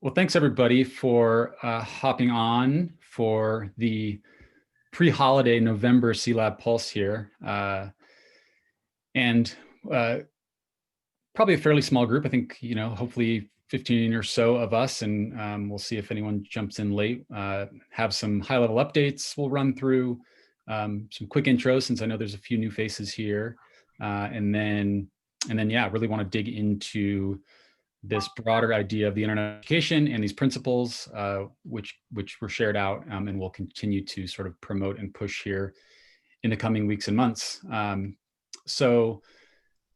Well, thanks everybody for hopping on for the pre-holiday November C-Lab Pulse here. And probably a fairly small group, I think, hopefully 15 or so of us, and we'll see if anyone jumps in late. Have some high-level updates we'll run through, some quick intros since I know there's a few new faces here. And then, yeah, really want to dig into this broader idea of the internet education and these principles, which were shared out and will continue to sort of promote and push here in the coming weeks and months. So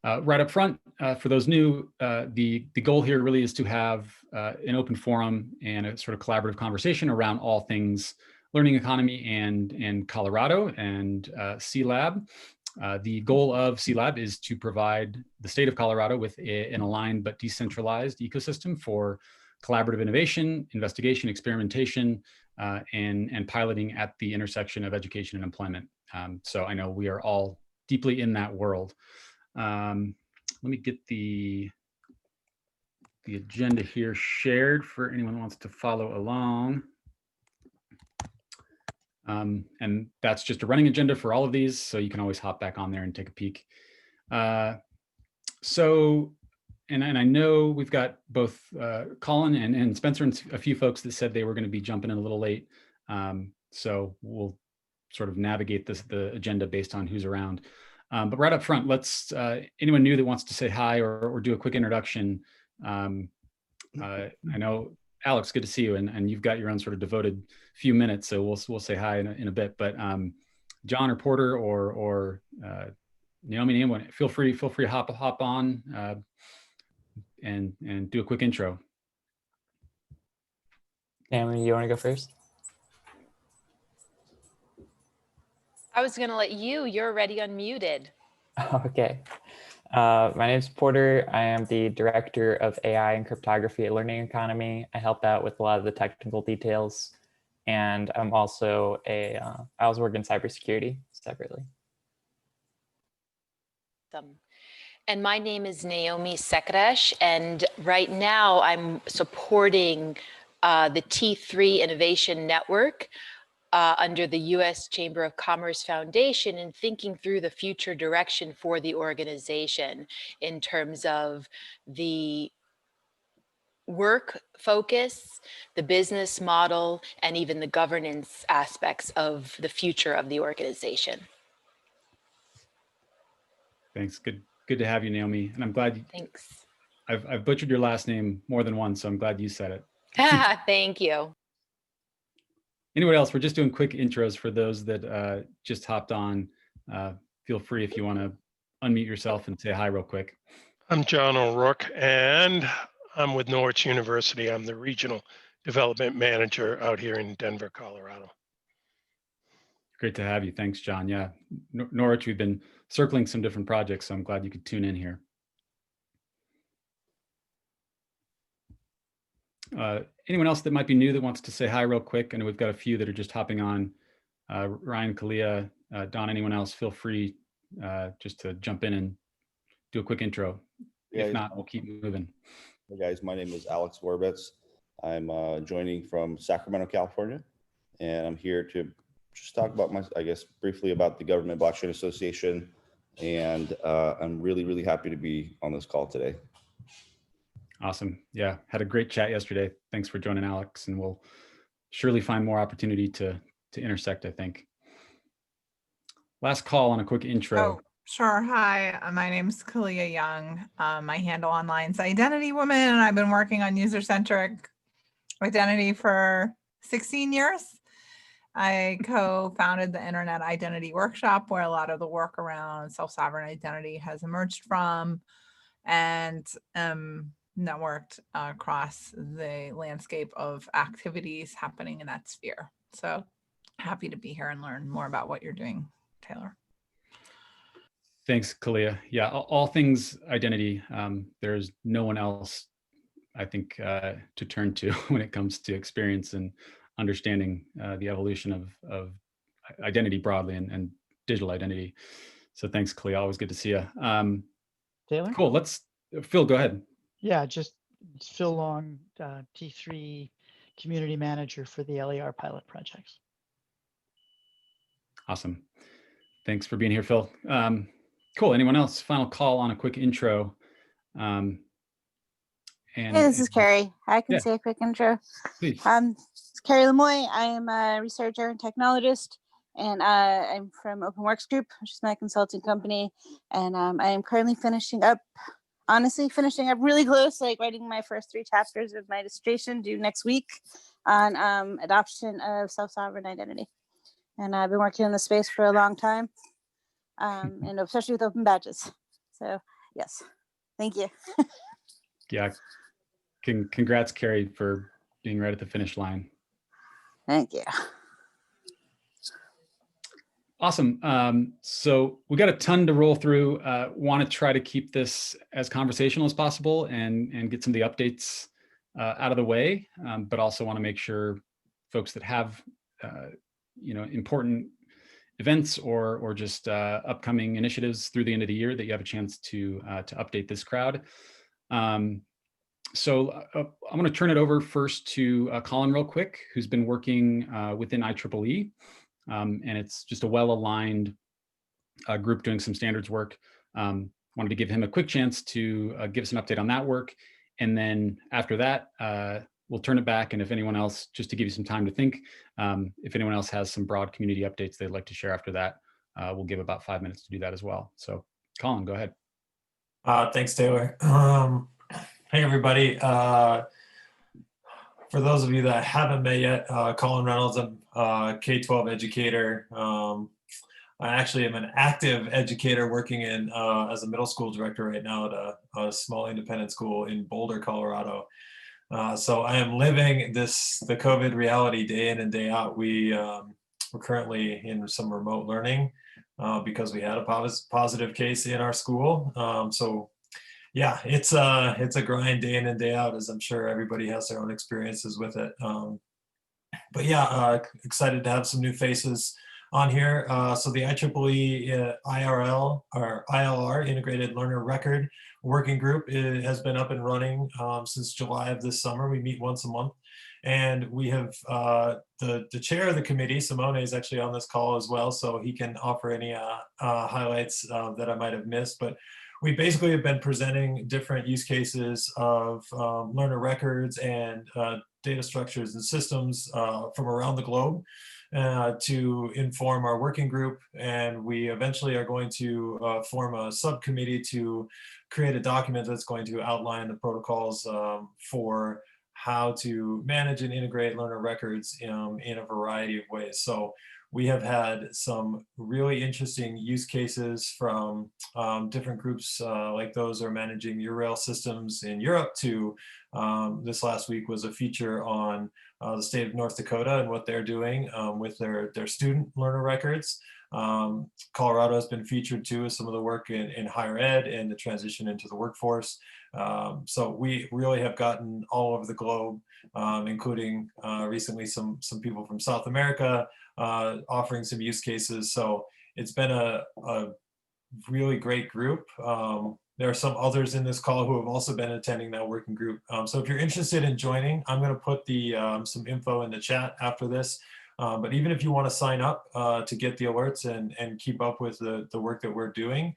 right up front, for those new, the goal here really is to have an open forum and a sort of collaborative conversation around all things learning economy and Colorado and C-Lab. The goal of C-Lab is to provide the state of Colorado with an aligned but decentralized ecosystem for collaborative innovation, investigation, experimentation, and piloting at the intersection of education and employment. So I know we are all deeply in that world. Let me get the agenda here shared for anyone who wants to follow along. And that's just a running agenda for all of these, so you can always hop back on there and take a peek. And I know we've got both Colin and Spencer and a few folks that said they were going to be jumping in a little late. So we'll sort of navigate the agenda based on who's around. But right up front, let's anyone new that wants to say hi or do a quick introduction. I know, Alex, good to see you, and you've got your own sort of devoted few minutes, so we'll say hi in a bit. But John or Porter or Naomi, anyone, feel free to hop on and do a quick intro. Naomi, you want to go first? I was going to let you're already unmuted. Okay. My name is Porter. I am the Director of AI and Cryptography at Learning Economy. I help out with a lot of the technical details. And I'm also I also work in cybersecurity separately. And my name is Naomi Sekresh, and right now I'm supporting the T3 Innovation Network under the U.S. Chamber of Commerce Foundation and thinking through the future direction for the organization in terms of the work focus, the business model, and even the governance aspects of the future of the organization. Thanks. Good to have you, Naomi. And I'm glad. Thanks. I've butchered your last name more than once, so I'm glad you said it. Thank you. Anybody else? We're just doing quick intros for those that just hopped on. Feel free if you want to unmute yourself and say hi real quick. I'm John O'Rourke, and I'm with Norwich University. I'm the Regional Development Manager out here in Denver, Colorado. Great to have you. Thanks, John. Yeah, Norwich, we've been circling some different projects, so I'm glad you could tune in here. Anyone else that might be new that wants to say hi real quick? I know we've got a few that are just hopping on. Ryan, Kalia, Don, anyone else, feel free just to jump in and do a quick intro. Yeah, if not, we'll keep moving. Hey guys, my name is Alex Worbetz. I'm joining from Sacramento, California, and I'm here to just talk about briefly about the Government Blockchain Association, and I'm really happy to be on this call today. Awesome. Yeah, had a great chat yesterday. Thanks for joining, Alex, and we'll surely find more opportunity to intersect, I think. Last call on a quick intro. Oh, sure. Hi, my name's Kalia Young. My handle online is Identity Woman, and I've been working on user-centric identity for 16 years. I co-founded the Internet Identity Workshop, where a lot of the work around self-sovereign identity has emerged from, and networked across the landscape of activities happening in that sphere. So happy to be here and learn more about what you're doing, Taylor. Thanks, Kalia. Yeah, all things identity. There's no one else, I think, to turn to when it comes to experience and understanding the evolution of identity broadly and digital identity. So thanks, Kalia. Always good to see you. Taylor? Cool. Phil, go ahead. Yeah, just It's Phil Long, T3 Community Manager for the LER pilot projects. Awesome. Thanks for being here, Phil. Cool. Anyone else? Final call on a quick intro. Hey, this is Carrie. I can say a quick intro. Please. It's Carrie Lemoy. I am a researcher and technologist, and I'm from OpenWorks Group, which is my consulting company. And I am currently finishing up really close, like writing my first 3 chapters of my dissertation due next week on adoption of self-sovereign identity. And I've been working in this space for a long time, and especially with open badges. So yes, thank you. Yeah. Congrats, Carrie, for being right at the finish line. Thank you. Awesome. So we got a ton to roll through. Want to try to keep this as conversational as possible and get some of the updates out of the way, but also want to make sure folks that have important events or just upcoming initiatives through the end of the year that you have a chance to update this crowd. So I'm going to turn it over first to Colin real quick, who's been working within IEEE. And it's just a well-aligned group doing some standards work. Wanted to give him a quick chance to give us an update on that work. And then after that, we'll turn it back. And if anyone else, just to give you some time to think, if anyone else has some broad community updates they'd like to share after that, we'll give about 5 minutes to do that as well. So Colin, go ahead. Thanks, Taylor. Hey, everybody. For those of you that haven't met yet, Colin Reynolds, I'm a K-12 educator. I actually am an active educator working in as a middle school director right now at a small independent school in Boulder, Colorado. So I am living the COVID reality day in and day out. We're currently in some remote learning because we had a positive case in our school. So yeah, it's a grind day in and day out, as I'm sure everybody has their own experiences with it. But yeah, excited to have some new faces on here. So the IEEE ILR, Integrated Learner Record Working Group, has been up and running since July of this summer. We meet once a month. And we have the chair of the committee, Simone, is actually on this call as well, so he can offer any highlights that I might have missed. But we basically have been presenting different use cases of learner records and data structures and systems from around the globe to inform our working group. And we eventually are going to form a subcommittee to create a document that's going to outline the protocols for how to manage and integrate learner records in a variety of ways. So we have had some really interesting use cases from different groups like those who are managing URL systems in Europe to this last week was a feature on the state of North Dakota and what they're doing with their student learner records. Colorado has been featured too as some of the work in higher ed and the transition into the workforce. So we really have gotten all over the globe, including recently some people from South America offering some use cases. So it's been a really great group. There are some others in this call who have also been attending that working group. So if you're interested in joining, I'm going to put some info in the chat after this. But even if you want to sign up to get the alerts and keep up with the work that we're doing,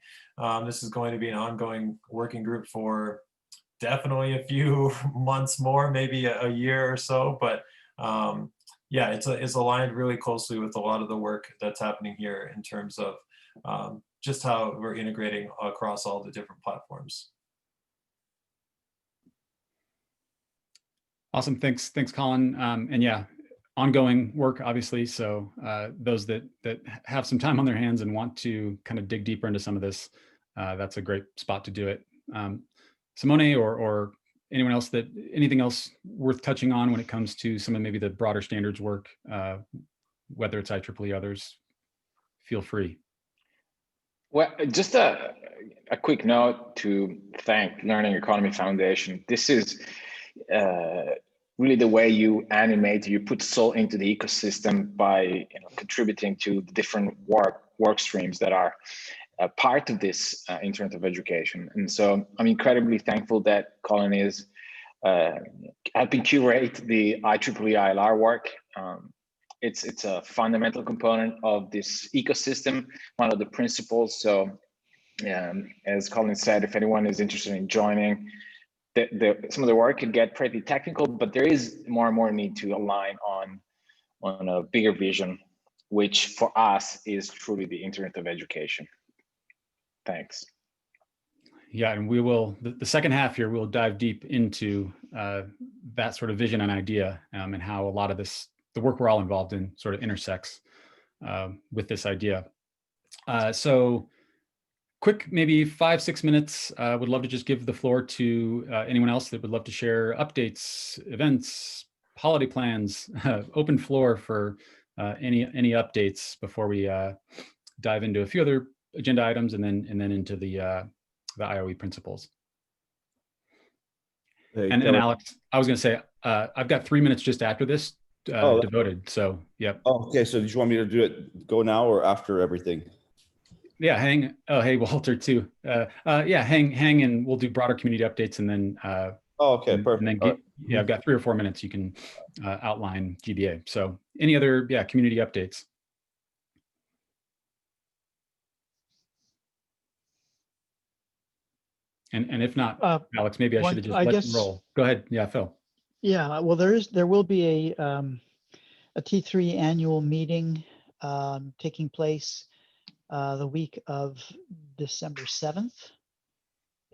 this is going to be an ongoing working group for definitely a few months more, maybe a year or so. But yeah, it's aligned really closely with a lot of the work that's happening here in terms of just how we're integrating across all the different platforms. Awesome, thanks Colin. And yeah, ongoing work, obviously. So those that have some time on their hands and want to kind of dig deeper into some of this, that's a great spot to do it. Simone or anyone else anything else worth touching on when it comes to some of maybe the broader standards work, whether it's IEEE, others, feel free. Well, just a quick note to thank Learning Economy Foundation. This is really the way you animate, you put soul into the ecosystem by contributing to the different work streams that are part of this Internet of Education. And so I'm incredibly thankful that Colin is helping curate the IEEE ILR work. It's a fundamental component of this ecosystem, one of the principles. So as Colin said, if anyone is interested in joining, some of the work could get pretty technical, but there is more and more need to align on a bigger vision, which for us is truly the Internet of Education. Thanks. Yeah, and we will, the second half here, we'll dive deep into that sort of vision and idea, and how a lot of this, the work we're all involved in, sort of intersects with this idea. So quick, maybe 5-6 minutes. Would love to just give the floor to anyone else that would love to share updates, events, holiday plans, open floor for any updates before we dive into a few other agenda items and then into the IoE principles. Hey, and Alex, I was going to say, I've got 3 minutes just after this devoted. So, yep. Oh, okay. So did you want me to do it, go now or after everything? Yeah, hang. Oh, hey, Walter too. Yeah, hang, and we'll do broader community updates, and then. Oh, okay, perfect. And then, yeah, I've got 3 or 4 minutes. You can outline GBA. So, any other, community updates? And if not, Alex, maybe I should have just let you roll. Go ahead. Yeah, Phil. Yeah, well, there will be a T3 annual meeting taking place the week of December 7th.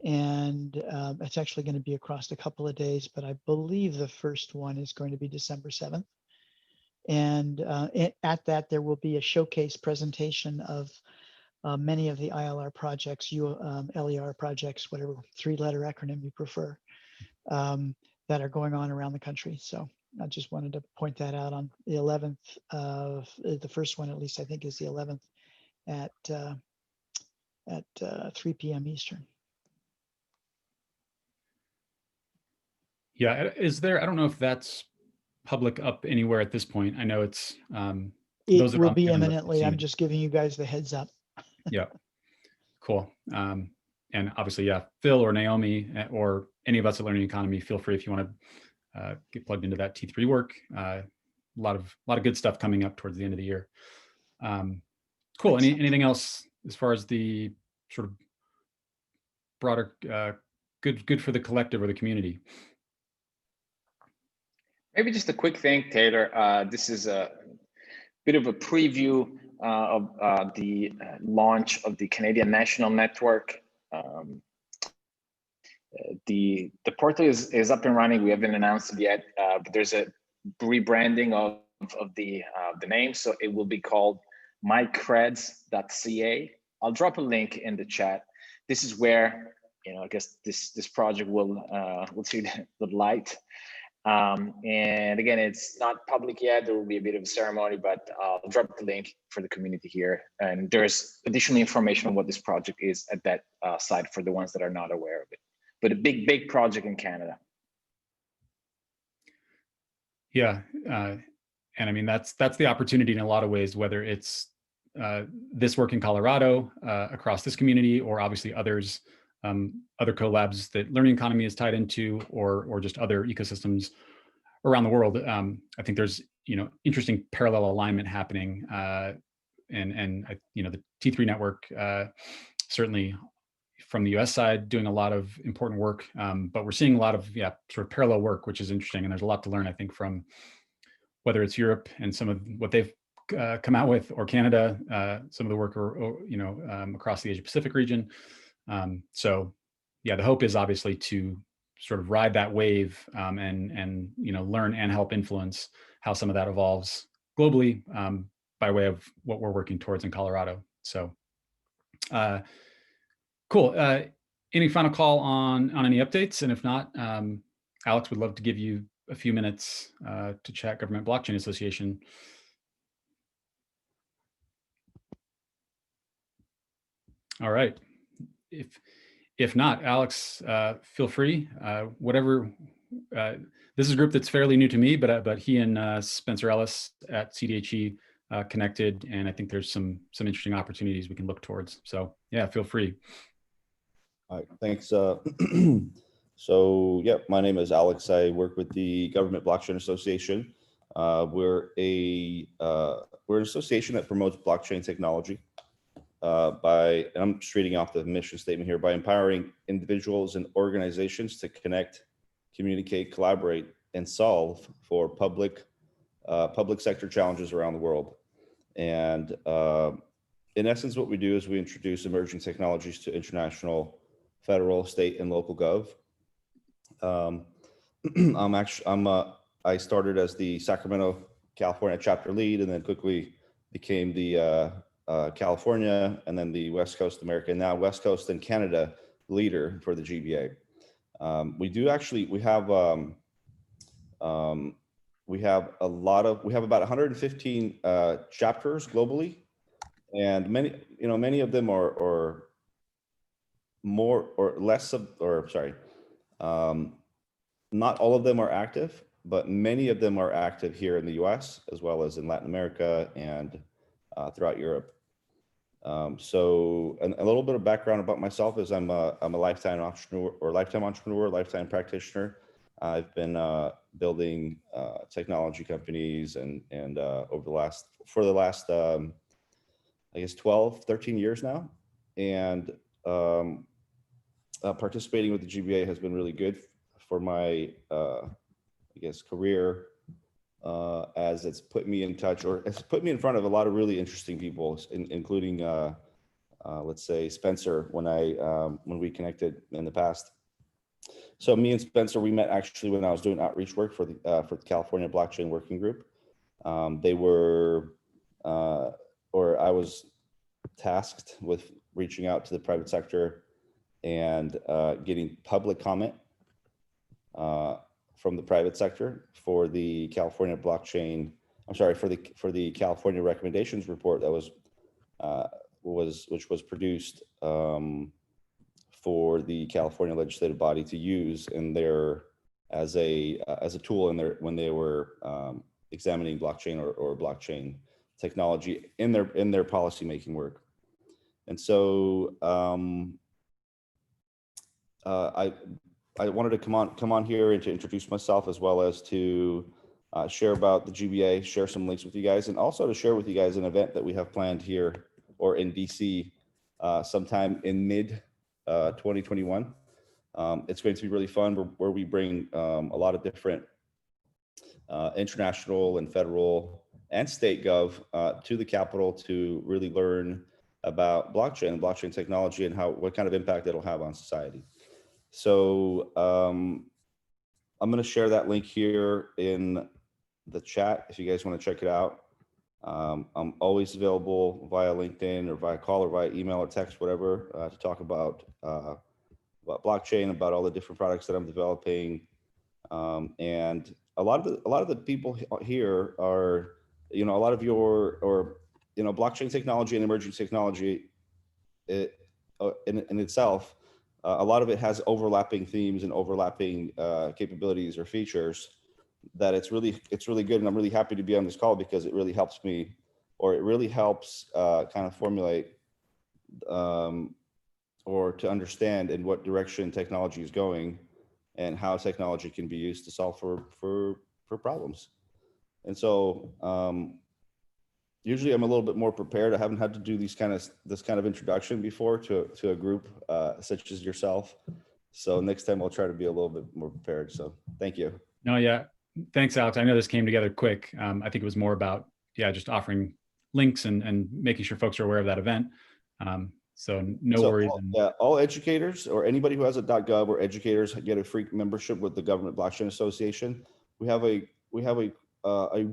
And it's actually going to be across a couple of days, but I believe the first one is going to be December 7th. And at that, there will be a showcase presentation of many of the ILR projects, LER projects, whatever 3-letter acronym you prefer, that are going on around the country. So I just wanted to point that out on the 11th. The first one, at least I think, is the 11th at 3 p.m. Eastern. Yeah, is there, I don't know if that's public up anywhere at this point. I know it's it will be imminently. I'm just giving you guys the heads up. Yeah, cool. And obviously, yeah, Phil or Naomi or any of us at Learning Economy, feel free if you want to get plugged into that T3 work. A lot of good stuff coming up towards the end of the year. Cool. Anything else as far as the sort of broader good for the collective or the community? Maybe just a quick thing, Taylor. This is a bit of a preview of the launch of the Canadian National Network. The portal is up and running. We haven't announced it yet, but there's a rebranding of the name, so it will be called mycreds.ca. I'll drop a link in the chat. This is where, I guess this project will see the light. And again, it's not public yet. There will be a bit of a ceremony, but I'll drop the link for the community here. And there's additional information on what this project is at that site for the ones that are not aware of it. But a big project in Canada. Yeah, and I mean that's the opportunity in a lot of ways, whether it's this work in Colorado across this community, or obviously others, other collabs that Learning Economy is tied into, or just other ecosystems around the world. I think there's interesting parallel alignment happening, and the T3 network certainly from the US side doing a lot of important work, but we're seeing a lot of sort of parallel work, which is interesting, and there's a lot to learn, I think, from whether it's Europe and some of what they've come out with, or Canada, some of the work, or across the Asia Pacific region. So yeah, the hope is obviously to sort of ride that wave, and learn and help influence how some of that evolves globally, by way of what we're working towards in Colorado. So cool. Any final call on any updates? And if not, Alex would love to give you a few minutes to chat Government Blockchain Association. All right. If not, Alex, feel free. Whatever. This is a group that's fairly new to me, but he and Spencer Ellis at CDHE connected, and I think there's some interesting opportunities we can look towards. So yeah, feel free. All right, thanks. So, yeah, my name is Alex. I work with the Government Blockchain Association. We're an association that promotes blockchain technology and I'm just reading off the mission statement here, by empowering individuals and organizations to connect, communicate, collaborate, and solve for public sector challenges around the world. And in essence, what we do is we introduce emerging technologies to international, federal, state, and local gov. I started as the Sacramento, California chapter lead, and then quickly became the California and then the West Coast America, and now West Coast and Canada leader for the GBA. We have about 115 chapters globally, and many of them are more or less not all of them are active, but many of them are active here in the US as well as in Latin America and throughout Europe. So a little bit of background about myself is I'm a lifetime entrepreneur, lifetime practitioner. I've been building technology companies and for the last I guess 12, 13 years now. And participating with the GBA has been really good for my I guess career, as it's put me in touch, or it's put me in front of a lot of really interesting people, including let's say Spencer, when we connected in the past. So me and Spencer, we met actually when I was doing outreach work for the California Blockchain Working Group. I was tasked with reaching out to the private sector and getting public comment from the private sector for the California blockchain. I'm sorry, for the California recommendations report that which was produced for the California legislative body to use in their as a tool when they were examining blockchain or blockchain technology in their policymaking work. And so I wanted to come on here and to introduce myself, as well as to share about the GBA, share some links with you guys, and also to share with you guys an event that we have planned here or in DC sometime in mid 2021. It's going to be really fun, where we bring a lot of different international and federal and state gov to the Capitol to really learn about blockchain and blockchain technology and what kind of impact it'll have on society. So I'm going to share that link here in the chat if you guys want to check it out. I'm always available via LinkedIn or via call or via email or text, whatever, to talk about blockchain, about all the different products that I'm developing. And a lot of the people here are, a lot of blockchain technology and emerging technology in itself. A lot of it has overlapping themes and overlapping capabilities or features that it's really good. And I'm really happy to be on this call because it really helps me, or it really helps kind of formulate or to understand in what direction technology is going and how technology can be used to solve for problems. And so usually I'm a little bit more prepared. I haven't had to do this kind of introduction before to a group such as yourself. So next time I'll try to be a little bit more prepared. So thank you. No, yeah. Thanks, Alex. I know this came together quick. I think it was more about, just offering links and making sure folks are aware of that event. So no worries. All educators or anybody who has a .gov or educators get a free membership with the Government Blockchain Association. We have a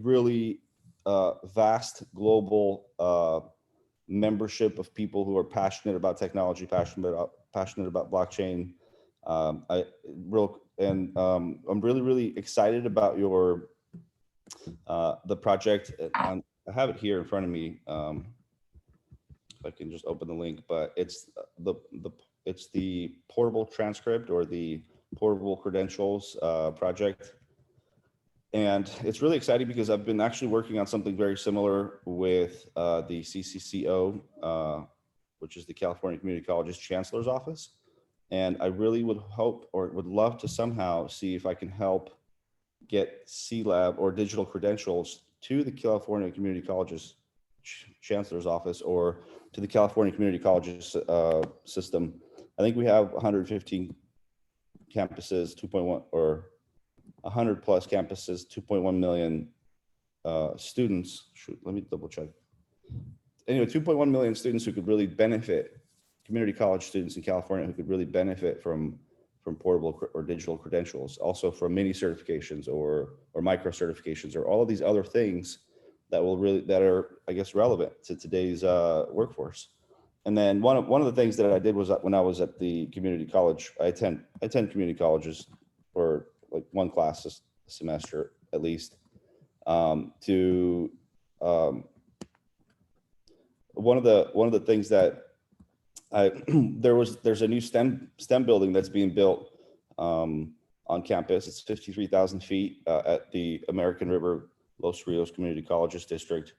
really vast global membership of people who are passionate about technology, passionate about blockchain. I'm really excited about the project. I have it here in front of me. If I can just open the link, but it's the portable transcript or the portable credentials project. And it's really exciting because I've been actually working on something very similar with the CCCO, which is the California Community Colleges Chancellor's Office. And I really would hope or would love to somehow see if I can help get C-Lab or digital credentials to the California Community Colleges Chancellor's Office or to the California Community Colleges system. I think we have 115 campuses, 2.1 or 100 plus campuses, 2.1 million students. Shoot, let me double check. Anyway, 2.1 million students who could really benefit, community college students in California who could really benefit from portable or digital credentials, also from mini certifications or micro certifications or all of these other things that are, I guess, relevant to today's workforce. And then one of the things that I did was when I was at the community college, I attend community colleges for like one class a semester at least. One of the things that there's a new STEM building that's being built on campus. It's 53,000 feet at the American River Los Rios Community Colleges District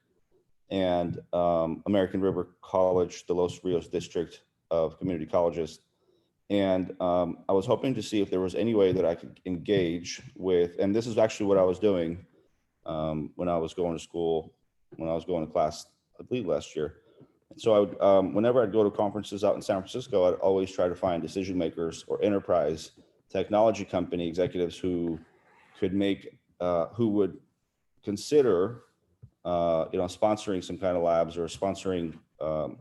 and American River College, the Los Rios District of Community Colleges. And I was hoping to see if there was any way that I could engage with, and this is actually what I was doing when I was going to school, when I was going to class, I believe last year. So I would, whenever I'd go to conferences out in San Francisco, I'd always try to find decision makers or enterprise technology company executives who could make, who would consider, sponsoring some kind of labs or sponsoring, the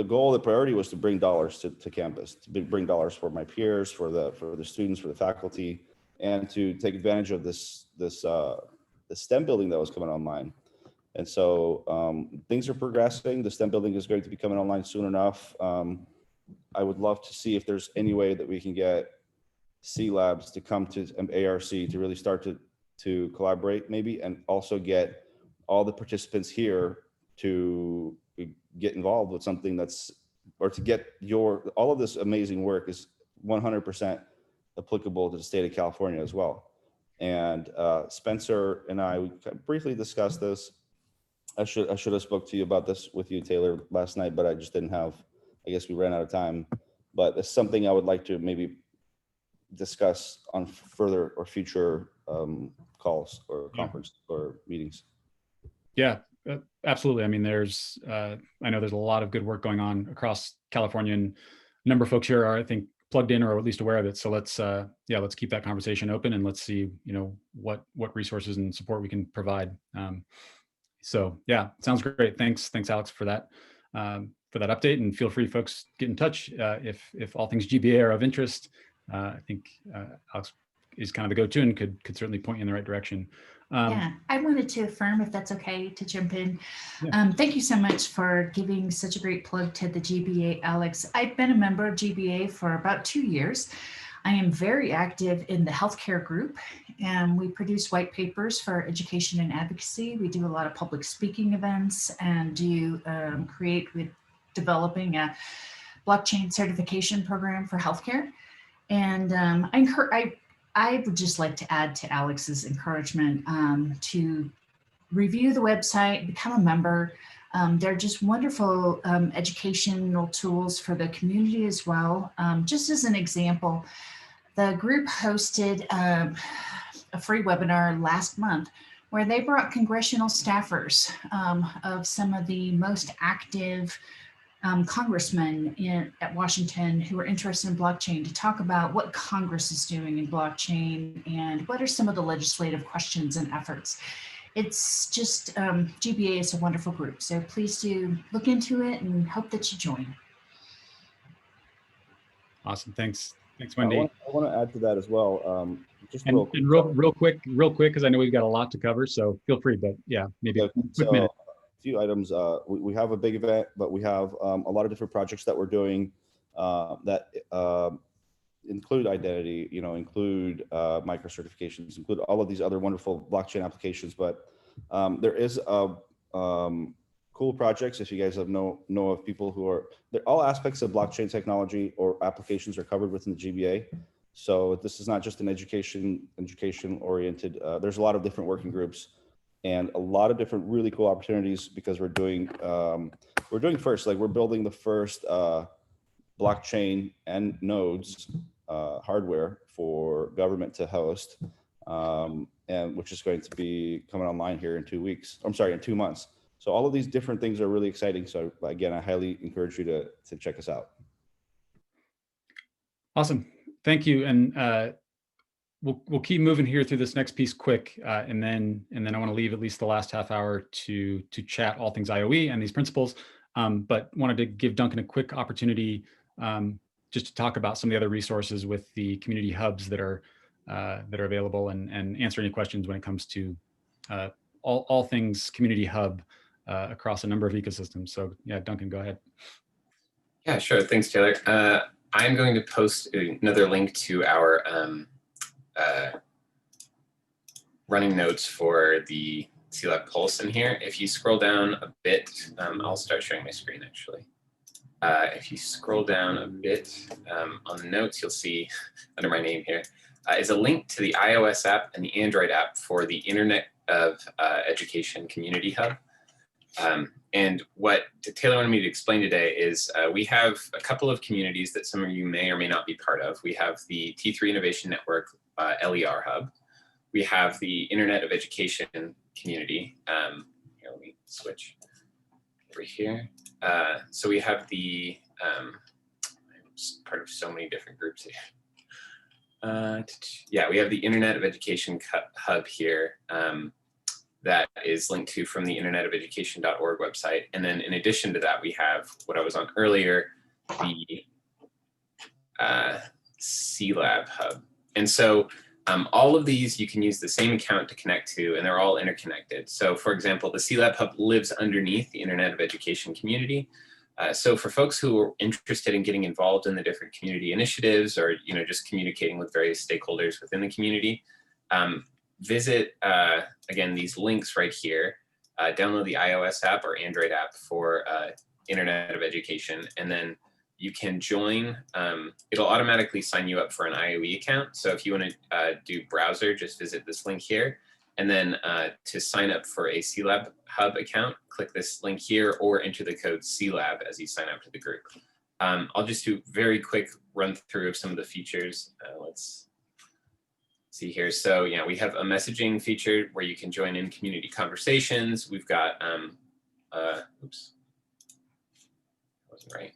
goal, the priority was to bring dollars to campus, to bring dollars for my peers, for the students, for the faculty, and to take advantage of the STEM building that was coming online. And so things are progressing. The STEM building is going to be coming online soon enough. I would love to see if there's any way that we can get C-Labs to come to ARC to really start to collaborate maybe, and also get all the participants here to get involved with something or to get all of this amazing work is 100% applicable to the state of California as well. And Spencer and I briefly discussed this. I should have spoke to you about this with you, Taylor, last night, but I just didn't have, I guess we ran out of time. But it's something I would like to maybe discuss on further or future calls or conference or meetings. Yeah, Absolutely. I mean, I know there's a lot of good work going on across California, and a number of folks here are, I think, plugged in or at least aware of it. So let's keep that conversation open, and let's see, what resources and support we can provide. So yeah, sounds great. Thanks, Alex, for that update. And feel free, folks, get in touch if all things GBA are of interest. I think Alex is kind of the go-to and could certainly point you in the right direction. Yeah, I wanted to affirm, if that's okay, to jump in. Yeah. Thank you so much for giving such a great plug to the GBA, Alex. I've been a member of GBA for about 2 years. I am very active in the healthcare group, and we produce white papers for education and advocacy. We do a lot of public speaking events and do create with developing a blockchain certification program for healthcare. And I would just like to add to Alex's encouragement to review the website, become a member. They're just wonderful educational tools for the community as well. Just as an example, the group hosted a free webinar last month where they brought congressional staffers of some of the most active congressmen at Washington who are interested in blockchain to talk about what Congress is doing in blockchain and what are some of the legislative questions and efforts. It's just, GBA is a wonderful group. So please do look into it and hope that you join. Awesome, thanks, Wendy. I want to add to that as well. Real quick, because I know we've got a lot to cover, so feel free, but yeah, maybe a quick minute. A few items. We have a big event, but we have a lot of different projects that we're doing that include identity, include micro certifications, include all of these other wonderful blockchain applications. But there is cool projects. If you guys know of people who are, all aspects of blockchain technology or applications are covered within the GBA. So this is not just an education oriented. There's a lot of different working groups and a lot of different really cool opportunities because we're doing we're doing first, like we're building the first blockchain and nodes hardware for government to host, and which is going to be coming online here in 2 weeks. I'm sorry, in 2 months. So all of these different things are really exciting. So again, I highly encourage you to check us out. Awesome, thank you. And we'll keep moving here through this next piece quick, and then I want to leave at least the last half hour to chat all things IoE and these principles. But wanted to give Duncan a quick opportunity just to talk about some of the other resources with the community hubs that are available, and answer any questions when it comes to all things community hub across a number of ecosystems. So yeah, Duncan, go ahead. Yeah, sure. Thanks, Taylor. I'm going to post another link to our running notes for the CLab Pulse in here. If you scroll down a bit, I'll start sharing my screen actually. If you scroll down a bit on the notes, you'll see under my name here is a link to the iOS app and the Android app for the Internet of Education Community Hub. And what Taylor wanted me to explain today is we have a couple of communities that some of you may or may not be part of. We have the T3 Innovation Network LER Hub. We have the Internet of Education community. Here, let me switch over here. So we have the, I'm part of so many different groups here. Yeah, we have the Internet of Education Hub here. That is linked to from the internetofeducation.org website. And then in addition to that, we have what I was on earlier, the CLab Hub. And so all of these, you can use the same account to connect to, and they're all interconnected. So for example, the CLab Hub lives underneath the Internet of Education community. So for folks who are interested in getting involved in the different community initiatives, or just communicating with various stakeholders within the community, visit, again, these links right here. Download the iOS app or Android app for Internet of Education, and then you can join. It'll automatically sign you up for an IoE account. So if you want to do browser, just visit this link here. And then to sign up for a CLab Hub account, click this link here or enter the code CLab as you sign up to the group. I'll just do a very quick run through of some of the features. Let's see here. So yeah, we have a messaging feature where you can join in community conversations. We've got, oops, that wasn't right.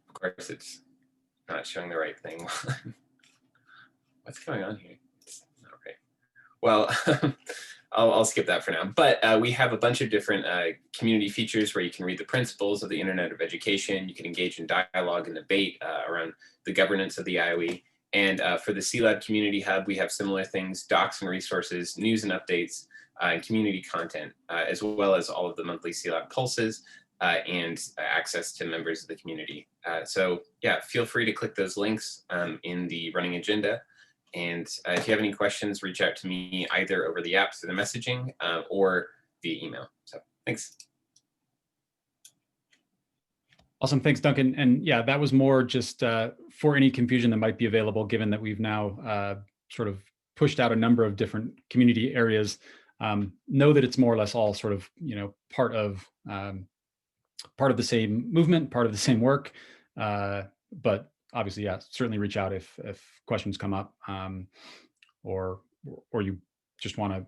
Of course, it's not showing the right thing. What's going on here? It's not right. Well, I'll skip that for now. But we have a bunch of different community features where you can read the principles of the Internet of Education. You can engage in dialogue and debate around the governance of the IoE. And for the CLab Community Hub, we have similar things: docs and resources, news and updates, and community content, as well as all of the monthly CLab pulses and access to members of the community. So yeah, feel free to click those links in the running agenda. And if you have any questions, reach out to me either over the app through the messaging or via email. So thanks. Awesome, thanks, Duncan. And yeah, that was more just for any confusion that might be available, given that we've now sort of pushed out a number of different community areas. Know that it's more or less all sort of, part of the same movement, part of the same work. But obviously, yeah, certainly reach out if questions come up, or you just want to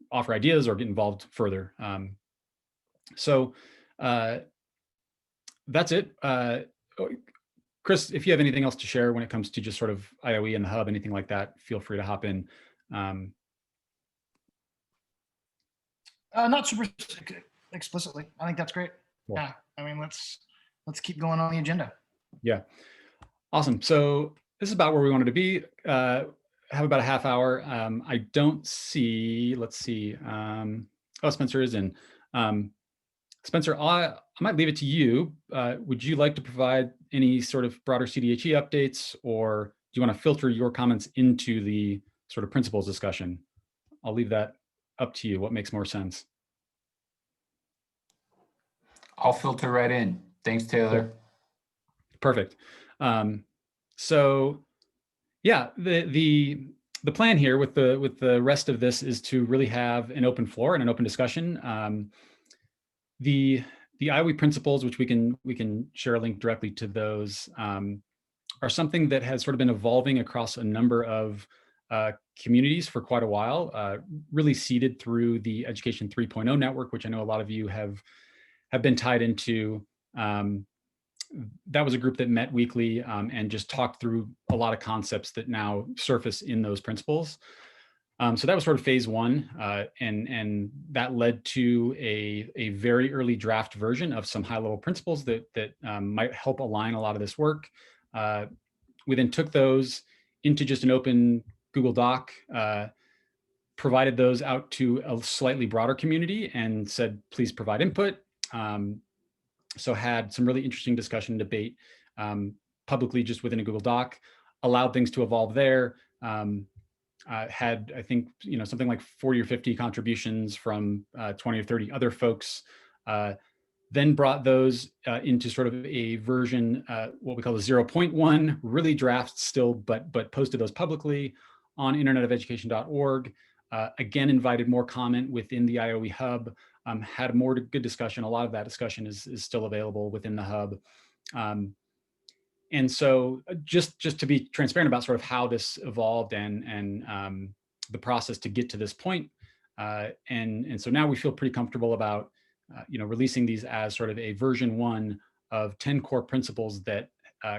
offer ideas or get involved further. So that's it. Chris, if you have anything else to share when it comes to just sort of IoE and the hub, anything like that, feel free to hop in. Not super explicitly. I think that's great. Cool. Yeah, I mean, let's keep going on the agenda. Yeah, awesome. So this is about where we wanted to be. Have about a half hour. I don't see, let's see. Oh, Spencer is in. Spencer, I might leave it to you. Would you like to provide any sort of broader CDHE updates, or do you want to filter your comments into the sort of principles discussion? I'll leave that up to you. What makes more sense? I'll filter right in. Thanks, Taylor. Perfect. So yeah, the plan here with the rest of this is to really have an open floor and an open discussion. The IoE principles, which we can share a link directly to those, are something that has sort of been evolving across a number of communities for quite a while, really seeded through the Education 3.0 network, which I know a lot of you have been tied into. That was a group that met weekly and just talked through a lot of concepts that now surface in those principles. So that was sort of phase one, and that led to a very early draft version of some high-level principles that might help align a lot of this work. We then took those into just an open Google Doc, provided those out to a slightly broader community and said, please provide input. So had some really interesting discussion and debate publicly just within a Google Doc, allowed things to evolve there. Had, I think, something like 40 or 50 contributions from 20 or 30 other folks. Then brought those into sort of a version, what we call a 0.1, really drafts still, but posted those publicly on internetofeducation.org. Again, invited more comment within the IoE hub, had more good discussion. A lot of that discussion is still available within the hub. And so just to be transparent about sort of how this evolved and the process to get to this point. And so now we feel pretty comfortable about releasing these as sort of a version 1 of 10 core principles that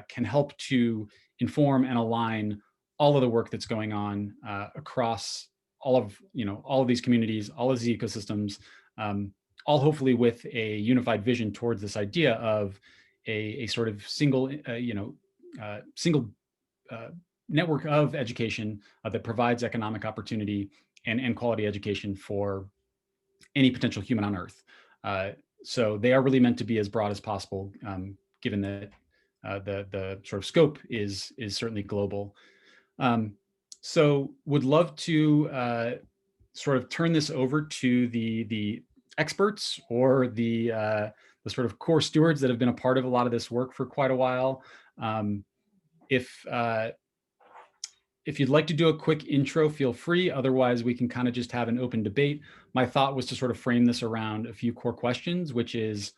can help to inform and align all of the work that's going on across all of these communities, all of these ecosystems, all hopefully with a unified vision towards this idea of a sort of single, single network of education that provides economic opportunity and quality education for any potential human on Earth. So they are really meant to be as broad as possible, given that the sort of scope is certainly global. So would love to sort of turn this over to the experts or the sort of core stewards that have been a part of a lot of this work for quite a while. If you'd like to do a quick intro, feel free. Otherwise, we can kind of just have an open debate. My thought was to sort of frame this around a few core questions, which is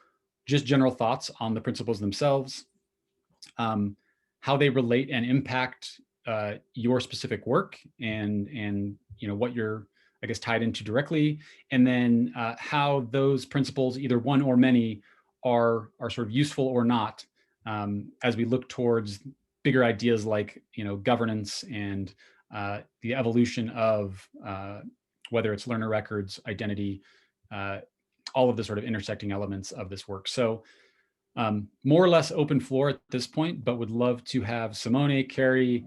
just general thoughts on the principles themselves, how they relate and impact your specific work and what you're, I guess, tied into directly, and then how those principles, either one or many, are sort of useful or not as we look towards bigger ideas like governance and the evolution of whether it's learner records, identity, all of the sort of intersecting elements of this work. So more or less open floor at this point, but would love to have Simone, Carrie,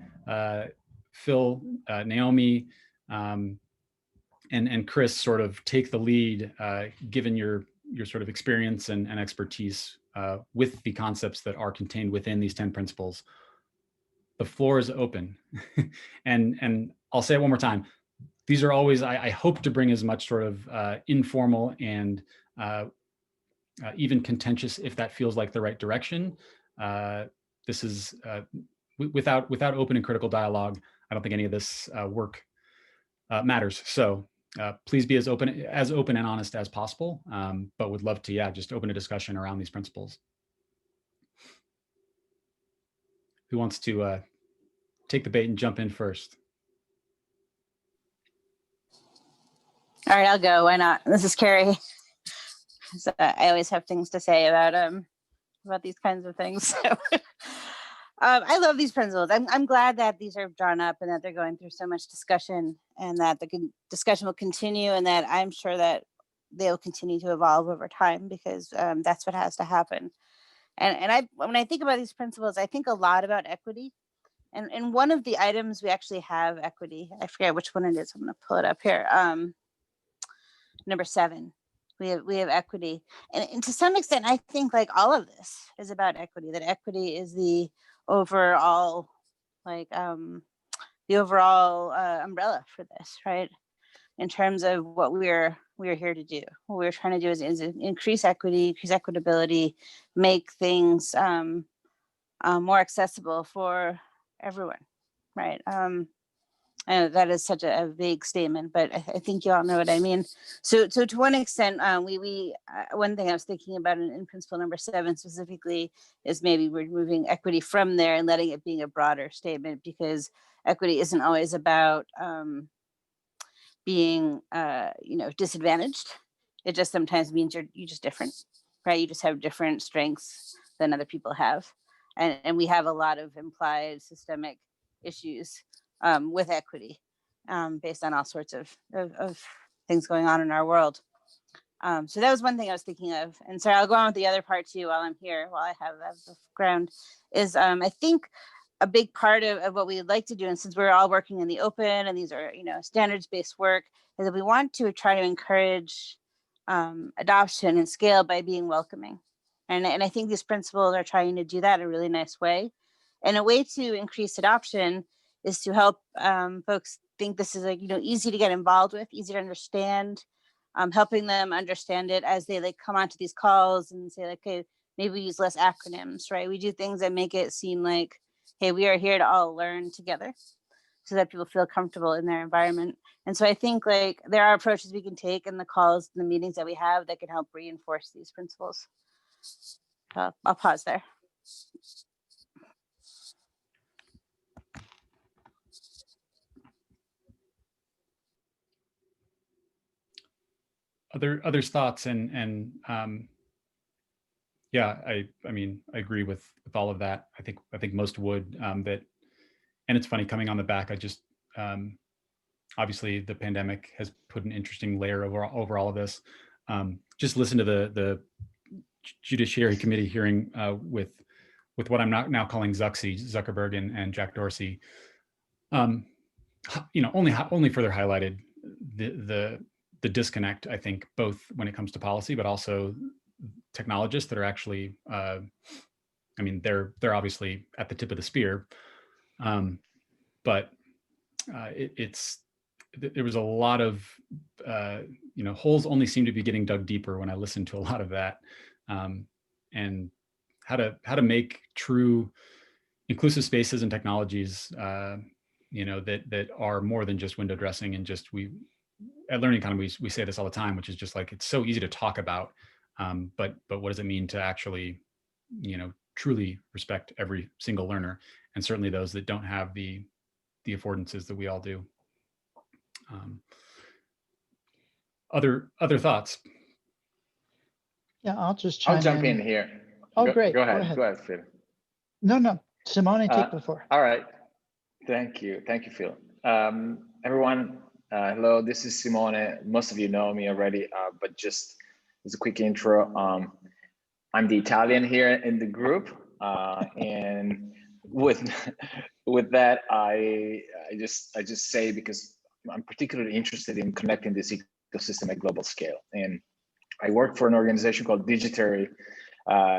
Phil, Naomi, and Chris sort of take the lead, given your sort of experience and expertise with the concepts that are contained within these 10 principles. The floor is open. and I'll say it one more time. These are always, I hope to bring as much sort of informal and even contentious, if that feels like the right direction. This is without open and critical dialogue, I don't think any of this work matters. So please be as open and honest as possible, but would love to, just open a discussion around these principles. Who wants to take the bait and jump in first? All right, I'll go. Why not? This is Carrie. So I always have things to say about these kinds of things. So, I love these principles. I'm glad that these are drawn up and that they're going through so much discussion, and that the discussion will continue, and that I'm sure that they'll continue to evolve over time, because that's what has to happen. And when I think about these principles, I think a lot about equity. And one of the items we actually have equity. I forget which one it is. I'm going to pull it up here. Number 7. We have equity, and to some extent, I think like all of this is about equity. That equity is the overall, umbrella for this, right? In terms of what we're here to do. What we're trying to do is increase equity, increase equitability, make things more accessible for everyone, right? I know that is such a vague statement, but I think you all know what I mean. So to one extent, one thing I was thinking about in principle number 7 specifically is maybe we're moving equity from there and letting it being a broader statement, because equity isn't always about being disadvantaged. It just sometimes means you're just different, right? You just have different strengths than other people have, and we have a lot of implied systemic issues with equity based on all sorts of things going on in our world. So that was one thing I was thinking of. And so I'll go on with the other part too while I'm here, while I have the ground, is I think a big part of what we'd like to do, and since we're all working in the open and these are standards-based work, is that we want to try to encourage adoption and scale by being welcoming. And I think these principles are trying to do that in a really nice way. And a way to increase adoption is to help folks think this is easy to get involved with, easy to understand, helping them understand it as they come onto these calls and say, okay, maybe we use less acronyms, right? We do things that make it seem like, hey, we are here to all learn together, so that people feel comfortable in their environment. And so I think there are approaches we can take in the calls and the meetings that we have that can help reinforce these principles. I'll pause there. Others thoughts and yeah, I mean, I agree with all of that. I think most would, that, and it's funny coming on the back. I just obviously the pandemic has put an interesting layer over all of this. Just listen to the Judiciary Committee hearing with what I'm now calling Zuckerberg and Jack Dorsey. Only further highlighted the disconnect, I think, both when it comes to policy, but also technologists that are actually, they're obviously at the tip of the spear, but there was a lot of, holes only seem to be getting dug deeper when I listened to a lot of that, and how to make true inclusive spaces and technologies, that are more than just window dressing and just at Learning Economy, we say this all the time, which is just like, it's so easy to talk about, but what does it mean to actually, truly respect every single learner, and certainly those that don't have the affordances that we all do. Other thoughts? Yeah, I'll just chime jump in here. Oh, great. Go ahead, Phil. No, Simone, take the floor. All right. Thank you, Phil. Everyone, hello, this is Simone. Most of you know me already, but just as a quick intro, I'm the Italian here in the group, and with that, I just say, because I'm particularly interested in connecting this ecosystem at global scale, and I work for an organization called Gdpr.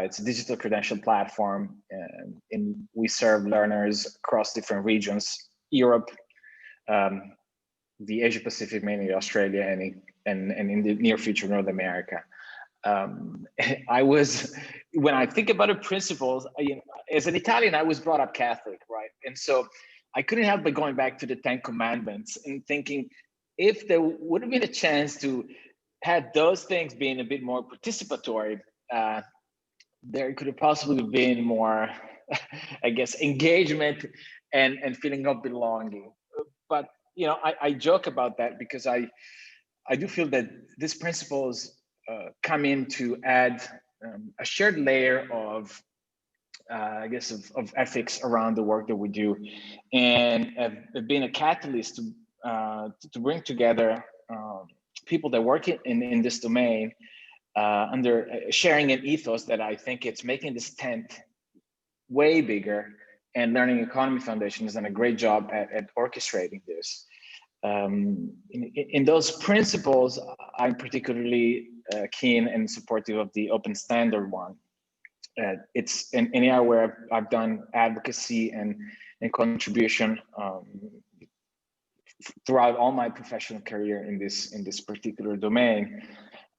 It's a digital credential platform, and we serve learners across different regions: Europe, the Asia Pacific, mainly Australia, and in the near future, North America. When I think about the principles, as an Italian, I was brought up Catholic, right? And so I couldn't help but going back to the 10 Commandments and thinking, if there would have been a chance to have those things being a bit more participatory, there could have possibly been more, I guess, engagement and feeling of belonging. But I joke about that because I do feel that these principles come in to add a shared layer of, I guess, of ethics around the work that we do, and have been a catalyst to bring together people that work in this domain under sharing an ethos that I think it's making this tent way bigger. And Learning Economy Foundation has done a great job at orchestrating this. In those principles, I'm particularly keen and supportive of the open standard one. It's an area where I've done advocacy and contribution throughout all my professional career in this particular domain.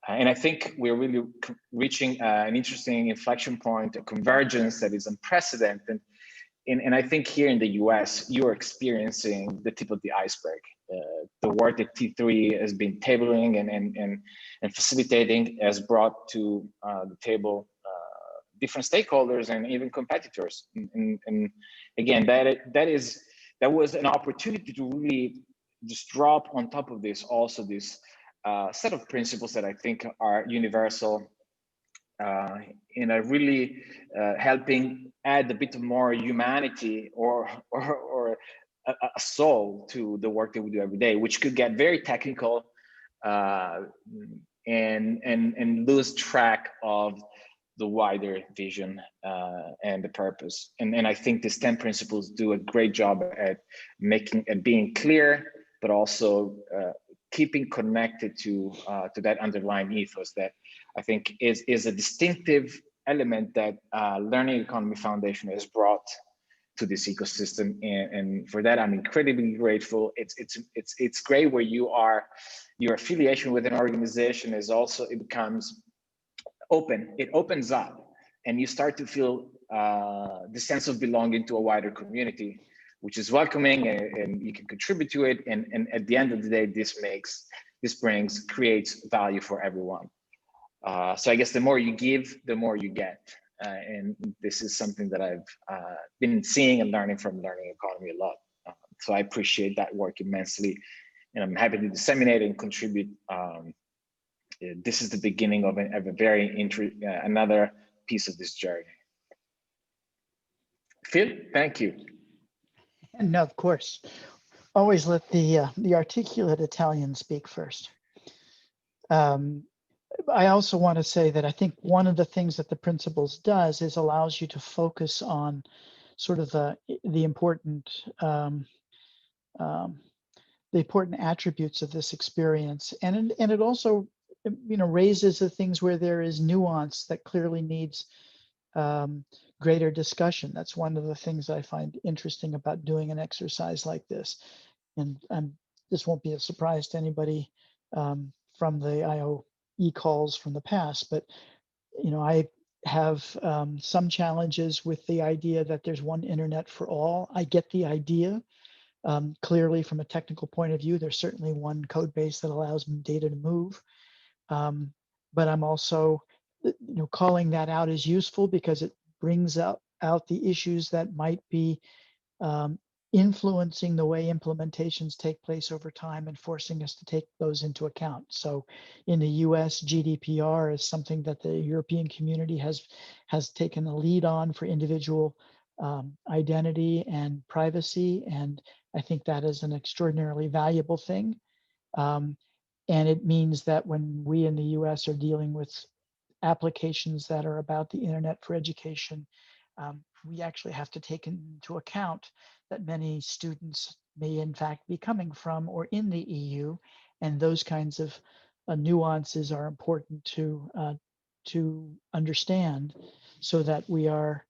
And I think we're really reaching an interesting inflection point, a convergence that is unprecedented and I think here in the US, you're experiencing the tip of the iceberg. The work that T3 has been tabling and facilitating has brought to the table different stakeholders and even competitors. And again, that was an opportunity to really just drop on top of this also this set of principles that I think are universal and are really helping add a bit more humanity or a soul to the work that we do every day, which could get very technical and lose track of the wider vision and the purpose. And I think these 10 principles do a great job at being clear, but also keeping connected to that underlying ethos that I think is a distinctive element that Learning Economy Foundation has brought to this ecosystem, and for that I'm incredibly grateful. It's great where your affiliation with an organization is also, it becomes open. It opens up, and you start to feel the sense of belonging to a wider community, which is welcoming, and you can contribute to it. And at the end of the day, this creates value for everyone. So I guess the more you give, the more you get. And this is something that I've been seeing and learning from Learning Economy a lot. So I appreciate that work immensely, and I'm happy to disseminate and contribute. This is the beginning of a very another piece of this journey. Phil, thank you. No, of course. Always let the articulate Italian speak first. I also want to say that I think one of the things that the principles does is allows you to focus on sort of the important attributes of this experience, and it also raises the things where there is nuance that clearly needs greater discussion. That's one of the things I find interesting about doing an exercise like this, and this won't be a surprise to anybody from the IoE calls from the past, but I have some challenges with the idea that there's one internet for all. I get the idea. Clearly, from a technical point of view, there's certainly one code base that allows data to move. But I'm also, calling that out is useful because it brings out the issues that might be influencing the way implementations take place over time and forcing us to take those into account. So in the US, Gdpr is something that the European community has taken a lead on for individual identity and privacy. And I think that is an extraordinarily valuable thing. And it means that when we in the US are dealing with applications that are about the internet for education, we actually have to take into account that many students may in fact be coming from or in the EU, and those kinds of nuances are important to understand so that we are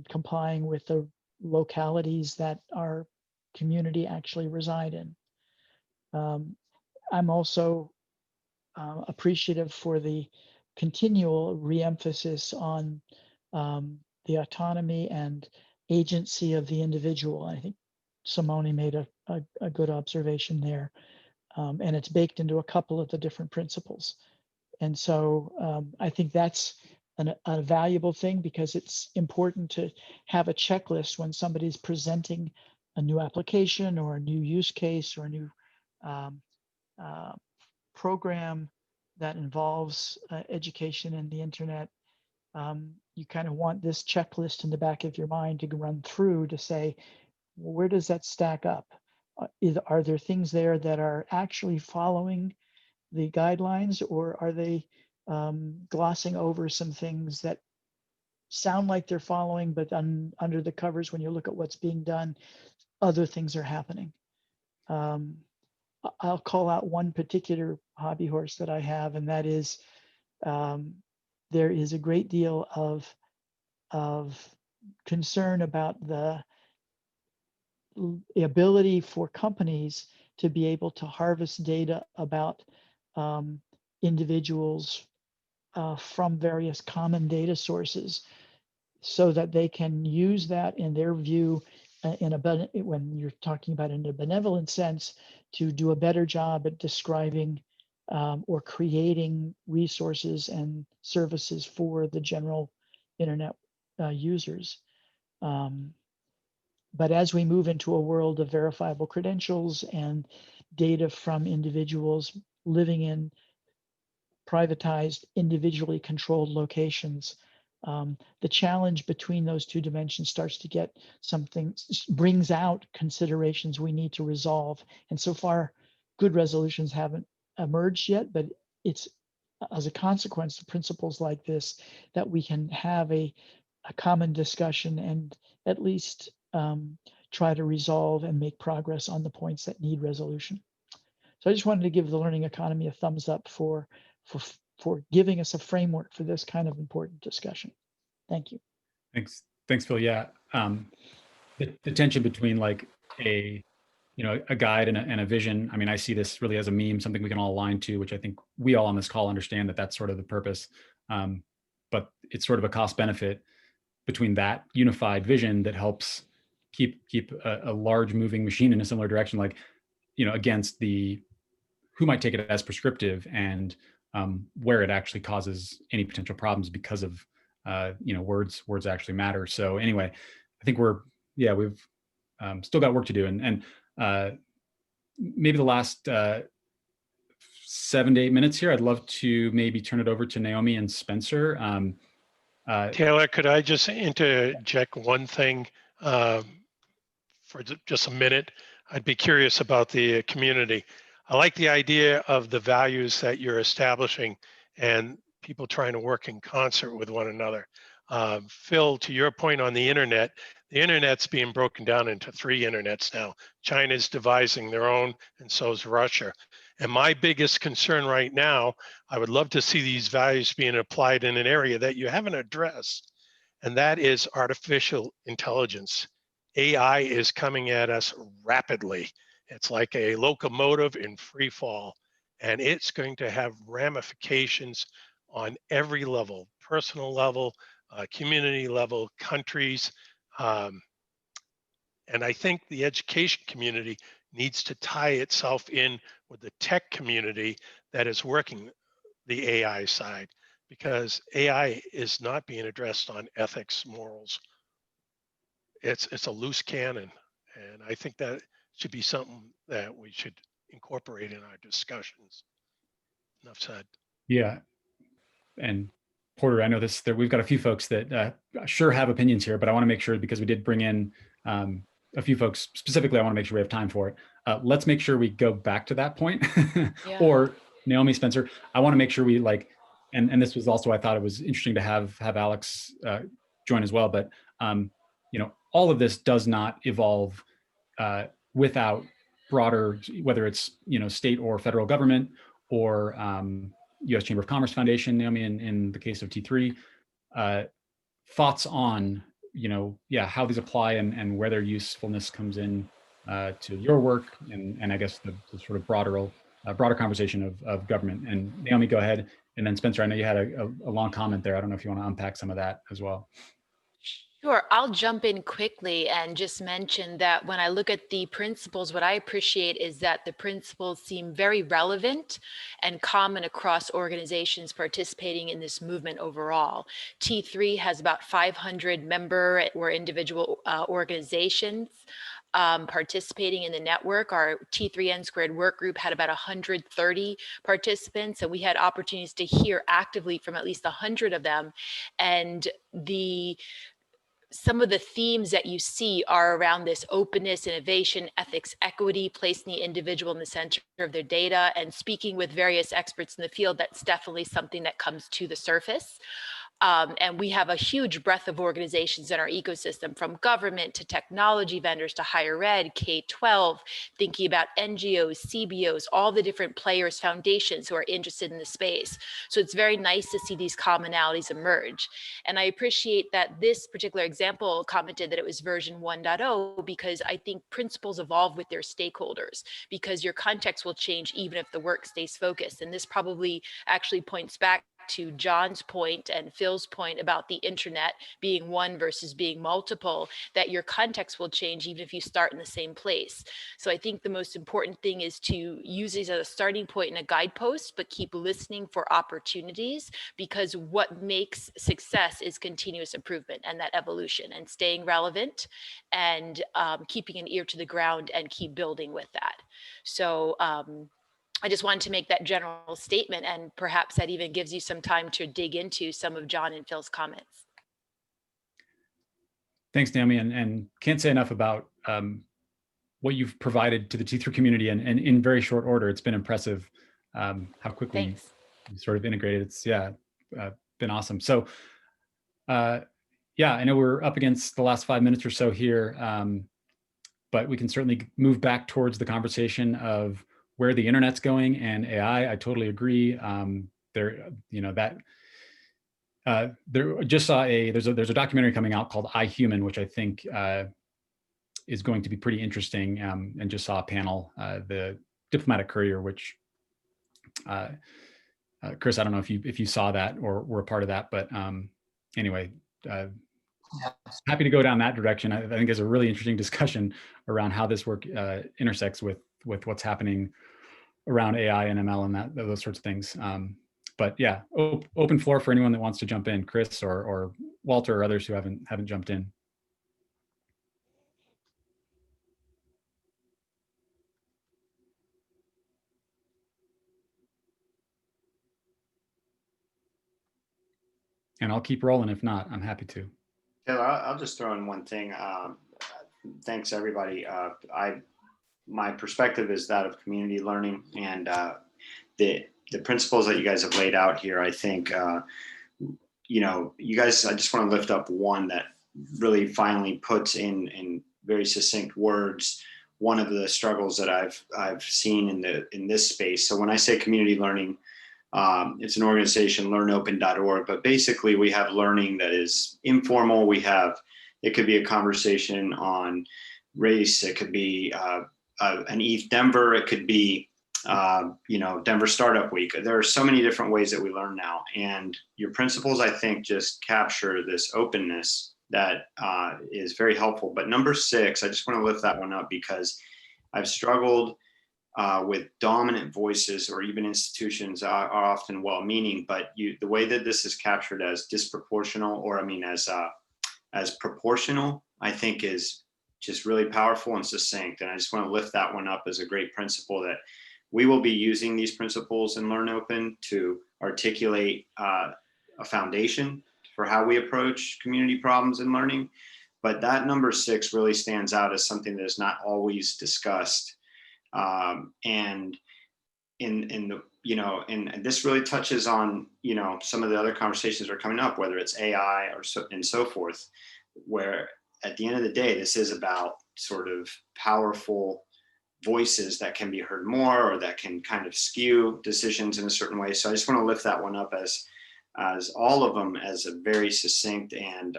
complying with the localities that our community actually reside in. I'm also appreciative for the continual re-emphasis on the autonomy and agency of the individual. I think Simone made a good observation there, and it's baked into a couple of the different principles. And so I think that's a valuable thing, because it's important to have a checklist when somebody's presenting a new application or a new use case or a new program that involves education and the internet. You kind of want this checklist in the back of your mind to run through to say, well, where does that stack up? Are there things there that are actually following the guidelines, or are they glossing over some things that sound like they're following, but under the covers, when you look at what's being done, other things are happening. I'll call out one particular hobby horse that I have, and that is there is a great deal of concern about the ability for companies to be able to harvest data about individuals from various common data sources. so that they can use that in their view when you're talking about in a benevolent sense, to do a better job at describing or creating resources and services for the general internet users. But as we move into a world of verifiable credentials and data from individuals living in privatized, individually controlled locations, the challenge between those two dimensions starts to get brings out considerations we need to resolve. And so far, good resolutions haven't emerged yet, but it's as a consequence of principles like this that we can have a common discussion and at least try to resolve and make progress on the points that need resolution. So I just wanted to give the learning economy a thumbs up for giving us a framework for this kind of important discussion. Thank you. Thanks, Phil. Yeah, the tension between like a guide and a vision. I mean, I see this really as a meme, something we can all align to, which I think we all on this call understand that that's sort of the purpose. But it's sort of a cost benefit between that unified vision that helps keep a large moving machine in a similar direction, like, against the who might take it as prescriptive and where it actually causes any potential problems because of words actually matter. So anyway, I think we've still got work to do, and maybe the last 7 to 8 minutes here, I'd love to maybe turn it over to Naomi and Spencer. Taylor, could I just interject one thing for just a minute? I'd be curious about the community. I like the idea of the values that you're establishing and people trying to work in concert with one another. Phil, to your point on the internet's being broken down into 3 internets now. China's devising their own, and so is Russia. And my biggest concern right now, I would love to see these values being applied in an area that you haven't addressed, and that is artificial intelligence. AI is coming at us rapidly. It's like a locomotive in free fall, and it's going to have ramifications on every level, personal level, community level, countries. And I think the education community needs to tie itself in with the tech community that is working the AI side, because AI is not being addressed on ethics, morals. It's a loose cannon, and I think that should be something that we should incorporate in our discussions. Enough said. Yeah, and Porter, I know that we've got a few folks that sure have opinions here, but I want to make sure, because we did bring in a few folks specifically, I want to make sure we have time for it. Let's make sure we go back to that point. Yeah. Or Naomi, Spencer, I want to make sure we and this was also, I thought it was interesting to have Alex join as well, but all of this does not evolve without broader, whether it's state or federal government or U.S. Chamber of Commerce Foundation, Naomi, in the case of T3, thoughts on how these apply and where their usefulness comes in to your work and I guess the sort of broader conversation of government. And Naomi, go ahead, and then Spencer, I know you had a long comment there. I don't know if you want to unpack some of that as well. Sure, I'll jump in quickly and just mention that when I look at the principles, what I appreciate is that the principles seem very relevant and common across organizations participating in this movement overall. T3 has about 500 member or individual organizations participating in the network. Our T3N² work group had about 130 participants, and we had opportunities to hear actively from at least 100 of them. And some of the themes that you see are around this openness, innovation, ethics, equity, placing the individual in the center of their data, and speaking with various experts in the field. That's definitely something that comes to the surface. And we have a huge breadth of organizations in our ecosystem, from government to technology vendors to higher ed, K-12, thinking about NGOs, CBOs, all the different players, foundations who are interested in the space. So it's very nice to see these commonalities emerge. And I appreciate that this particular example commented that it was version 1.0, because I think principles evolve with their stakeholders, because your context will change even if the work stays focused. And this probably actually points back back to John's point and Phil's point about the internet being one versus being multiple, that your context will change even if you start in the same place. So I think the most important thing is to use these as a starting point and a guidepost, but keep listening for opportunities, because what makes success is continuous improvement and that evolution and staying relevant and keeping an ear to the ground and keep building with that. So I just wanted to make that general statement, and perhaps that even gives you some time to dig into some of John and Phil's comments. Thanks, Naomi, and can't say enough about what you've provided to the T3 community, and in very short order. It's been impressive how quickly you sort of integrated. It's been awesome. So yeah, I know we're up against the last 5 minutes or so here, but we can certainly move back towards the conversation of where the internet's going and AI. I totally agree. There just saw there's a documentary coming out called I, Human, which I think is going to be pretty interesting. And just saw a panel, the Diplomatic Courier, which Chris, I don't know if you saw that or were a part of that, but anyway, happy to go down that direction. I think it's a really interesting discussion around how this work intersects with what's happening around AI and ML and those sorts of things. But yeah, open floor for anyone that wants to jump in, Chris or Walter or others who haven't jumped in. And I'll keep rolling. If not, I'm happy to. Taylor, I'll just throw in one thing. Thanks, everybody. My perspective is that of community learning, and the principles that you guys have laid out here. I think, you guys. I just want to lift up one that really finally puts in very succinct words one of the struggles that I've seen in this space. So when I say community learning, it's an organization, learnopen.org, but basically we have learning that is informal. It could be a conversation on race. It could be an ETH Denver. It could be, Denver Startup Week. There are so many different ways that we learn now. And your principles, I think, just capture this openness that is very helpful. But number 6, I just want to lift that one up because I've struggled with dominant voices, or even institutions are often well-meaning, but the way that this is captured as disproportional, or as proportional, I think is just really powerful and succinct. And I just want to lift that one up as a great principle, that we will be using these principles in Learn Open to articulate a foundation for how we approach community problems and learning. But that number 6 really stands out as something that is not always discussed. And this really touches on, some of the other conversations that are coming up, whether it's AI and so forth, where at the end of the day, this is about sort of powerful voices that can be heard more, or that can kind of skew decisions in a certain way. So I just want to lift that one up as all of them as a very succinct and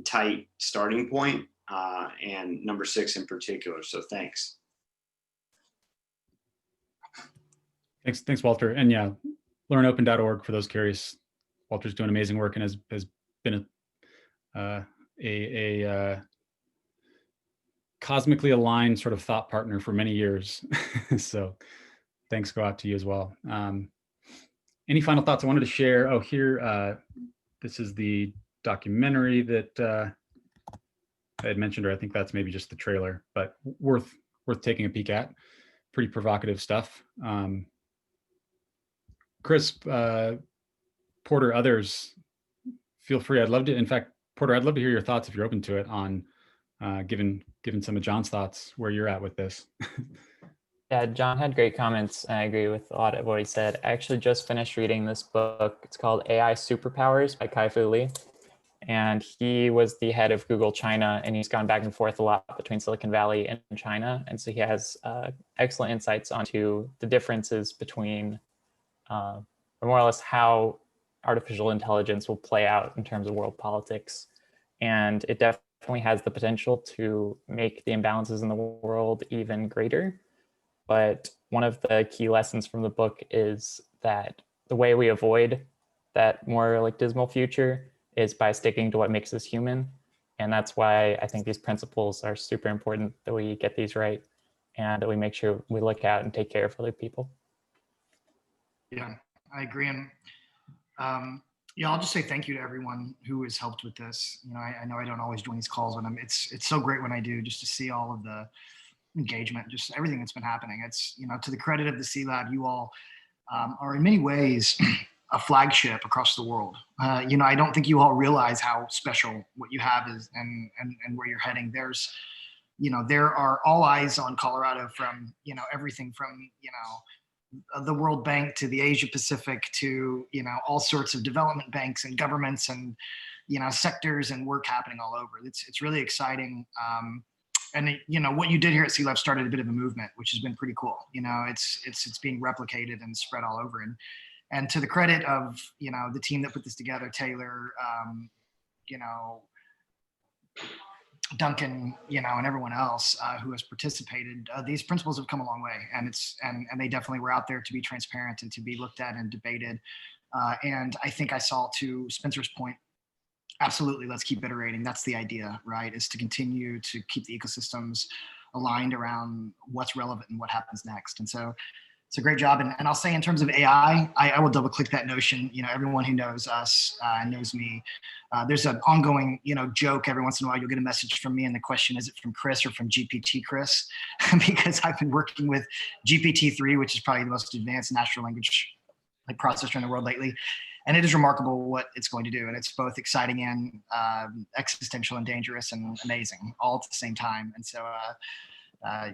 tight starting point, and number 6 in particular. So thanks. Thanks, Walter. And yeah, learnopen.org for those curious. Walter's doing amazing work and has been a cosmically aligned sort of thought partner for many years. So thanks go out to you as well. Any final thoughts I wanted to share? Oh, here, this is the documentary that I had mentioned, or I think that's maybe just the trailer, but worth taking a peek at. Pretty provocative stuff. Chris, Porter, others, feel free. I'd love to, in fact, Porter, I'd love to hear your thoughts if you're open to it on given some of John's thoughts, where you're at with this. Yeah, John had great comments. I agree with a lot of what he said. I actually just finished reading this book. It's called AI Superpowers by Kai-Fu Lee. And he was the head of Google China, and he's gone back and forth a lot between Silicon Valley and China. And so he has excellent insights onto the differences between, or more or less how artificial intelligence will play out in terms of world politics. And it definitely has the potential to make the imbalances in the world even greater. But one of the key lessons from the book is that the way we avoid that more like dismal future is by sticking to what makes us human. And that's why I think these principles are super important, that we get these right and that we make sure we look out and take care of other people. Yeah, I agree. And yeah, I'll just say thank you to everyone who has helped with this. You know, I know I don't always join these calls, but it's so great when I do, just to see all of the engagement, just everything that's been happening. It's, you know, to the credit of the C-Lab, you all are in many ways a flagship across the world. You know, I don't think you all realize how special what you have is and where you're heading. There's, you know, there are all eyes on Colorado from, you know, everything from, you know, the World Bank to the Asia Pacific to, you know, all sorts of development banks and governments and, you know, sectors and work happening all over. It's really exciting. And you know, what you did here at C-Lab started a bit of a movement, which has been pretty cool. You know, it's being replicated and spread all over. And to the credit of, you know, the team that put this together, Taylor, you know, Duncan, you know, and everyone else who has participated, these principles have come a long way, and they definitely were out there to be transparent and to be looked at and debated. And I think I saw, to Spencer's point, absolutely, let's keep iterating. That's the idea, right? Is to continue to keep the ecosystems aligned around what's relevant and what happens next. And so it's a great job. And I'll say, in terms of AI, I will double click that notion. You know, everyone who knows us knows me. There's an ongoing, you know, joke every once in a while. You'll get a message from me, and the question, is it from Chris or from GPT Chris? Because I've been working with GPT-3, which is probably the most advanced natural language like processor in the world lately. And it is remarkable what it's going to do. And it's both exciting and existential and dangerous and amazing all at the same time. And so,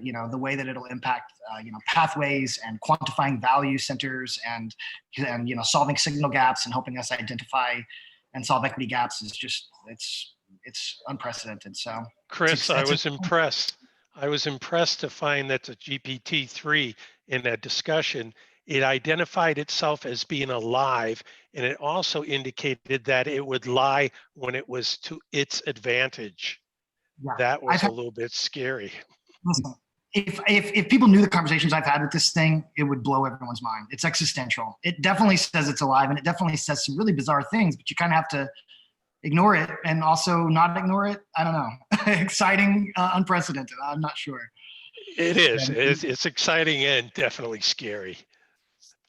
you know, the way that it'll impact, you know, pathways and quantifying value centers and, you know, solving signal gaps and helping us identify and solve equity gaps is just, it's unprecedented. So, Chris, I was impressed. I was impressed to find that the GPT-3 in that discussion, it identified itself as being alive, and it also indicated that it would lie when it was to its advantage. Yeah, that was a little bit scary. Listen, if people knew the conversations I've had with this thing, it would blow everyone's mind. It's existential. It definitely says it's alive, and it definitely says some really bizarre things, but you kind of have to ignore it and also not ignore it. I don't know. Exciting, unprecedented. I'm not sure. It is. It's exciting and definitely scary.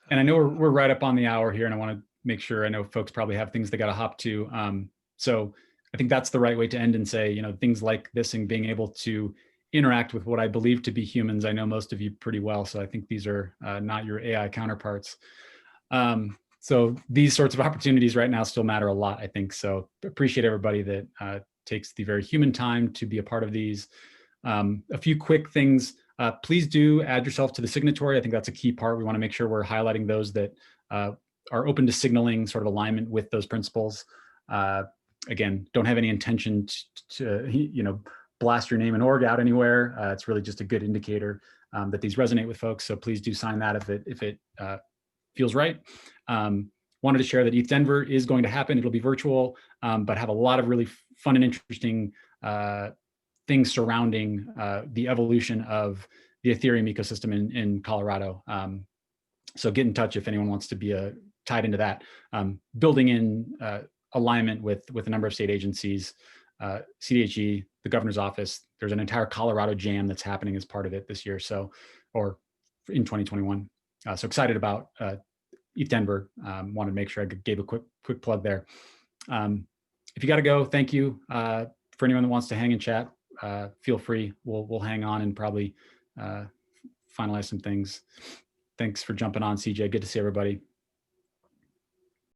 And I know we're right up on the hour here, and I want to make sure, I know folks probably have things they got to hop to. So I think that's the right way to end and say, you know, things like this and being able to interact with what I believe to be humans. I know most of you pretty well, so I think these are not your AI counterparts. So these sorts of opportunities right now still matter a lot, I think. So appreciate everybody that takes the very human time to be a part of these. A few quick things. Please do add yourself to the signatory. I think that's a key part. We want to make sure we're highlighting those that are open to signaling sort of alignment with those principles. Again, don't have any intention to you know, blast your name and org out anywhere. It's really just a good indicator that these resonate with folks. So please do sign that if it feels right. Wanted to share that ETH Denver is going to happen. It'll be virtual, but have a lot of really fun and interesting things surrounding the evolution of the Ethereum ecosystem in Colorado. So get in touch if anyone wants to be tied into that. Building in alignment with a number of state agencies, CDHE, the governor's office. There's an entire Colorado jam that's happening as part of it this year, so, or in 2021. So excited about ETH Denver. Wanted to make sure I gave a quick plug there. If you got to go, thank you. For anyone that wants to hang and chat, feel free. We'll hang on and probably finalize some things. Thanks for jumping on, CJ. Good to see everybody.